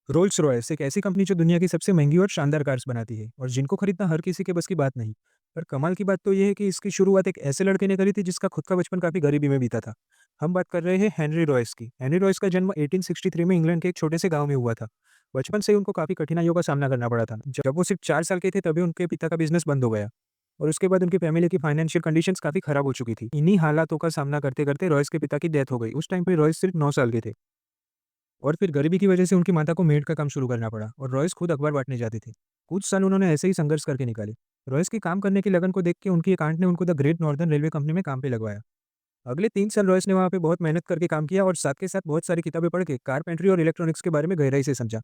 Rolls Royce एक ऐसी company जो दुनिया की सबसे महंगी और शानदार कार्स बनाती है और जिनको खरीदना हर किसी के बस की बात नहीं। पर कमाल की बात तो यह है कि इसकी शुरुआत एक ऐसे लड़के ने करी थी जिसका खुद का बचपन काफी गरीबी में बीता था। हम बात कर रहे हैं हेनरी रॉयस की। हेनरी रॉयस का जन्म 1863 में इंग्लैंड के एक छोटे से गांव में हुआ था। बचपन से ही उनको काफी कठिनाइयों का सामना करना पड़ा था। जब वो सिर्फ 4 साल के थे तभी उनके पिता का बिजनेस बंद हो गया और उसके बाद उनकी फैमिली की फाइनेंशियल कंडीशंस काफी खराब हो चुकी थी। इन्हीं हालातों का सामना करते करते रॉयस के पिता की डेथ हो गई। उस टाइम पे रॉयस सिर्फ 9 साल के थे और फिर गरीबी की वजह से उनकी माता को मेड का काम शुरू करना पड़ा और रॉयस खुद अखबार बांटने जाते थे। कुछ साल उन्होंने ऐसे ही संघर्ष करके निकाले। रॉयस के काम करने की लगन को देख के उनकी एक आंट ने उनको the great northern railway company में काम पे लगवाया। अगले 3 साल रॉयस ने वहाँ पे बहुत मेहनत करके काम किया और साथ के साथ बहुत सारी किताबें पढ़ के कारपेंट्री और इलेक्ट्रॉनिक्स के बारे में गहराई से समझा।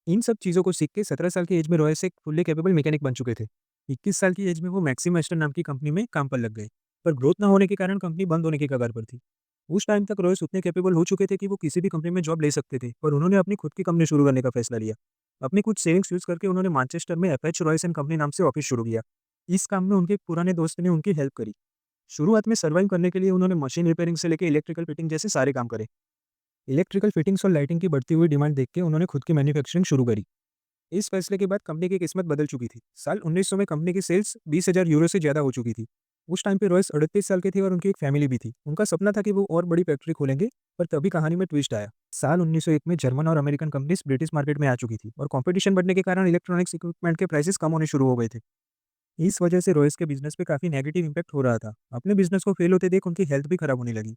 इन सब चीज़ों को सीख के 17 साल की एज में रॉयस एक फुल्ली कैपेबल मैकेनिक बन चुके थे। 21 साल की एज में वो मैक्सिम एस्टर नाम की कंपनी में काम पर लग गए। पर ग्रोथ ना होने के कारण कंपनी बंद होने की कगार पर थी। उस टाइम तक रॉयस उतने कैपेबल हो चुके थे कि वो किसी भी कंपनी में जॉब ले सकते थे, पर उन्होंने अपनी खुद की कंपनी शुरू करने का फैसला लिया। अपनी कुछ सेविंग्स यूज करके उन्होंने मैनचेस्टर में एफएच रॉयस एंड कंपनी नाम से ऑफिस शुरू किया। इस काम में उनके एक पुराने दोस्त ने उनकी हेल्प करी। शुरुआत में सर्वाइव करने के लिए उन्होंने मशीन रिपेयरिंग से लेकर इलेक्ट्रिकल फिटिंग जैसे सारे काम करे। इलेक्ट्रिकल फिटिंग्स और लाइटिंग की बढ़ती हुई डिमांड देख के उन्होंने खुद की मैन्युफैक्चरिंग शुरू करी। इस फैसले के बाद कंपनी की किस्मत बदल चुकी थी। साल 1900 में कंपनी की सेल्स 20,000 यूरो से ज्यादा हो चुकी थी। उस टाइम पे रॉयस 38 साल के थे और उनकी एक फैमिली भी थी। उनका सपना था कि वो और बड़ी फैक्ट्री खोलेंगे, पर तभी कहानी में ट्विस्ट आया। साल 1901 में जर्मन और अमेरिकन कंपनीज ब्रिटिश मार्केट में आ चुकी थी और कंपटीशन बढ़ने के कारण इलेक्ट्रॉनिक्स इक्विपमेंट के प्राइसेस कम होने शुरू हो गए थे। इस वजह से रॉयस के बिजनेस पे काफी नेगेटिव इम्पैक्ट हो रहा था। अपने बिजनेस को फेल होते देख उनकी हेल्थ भी खराब होने लगी।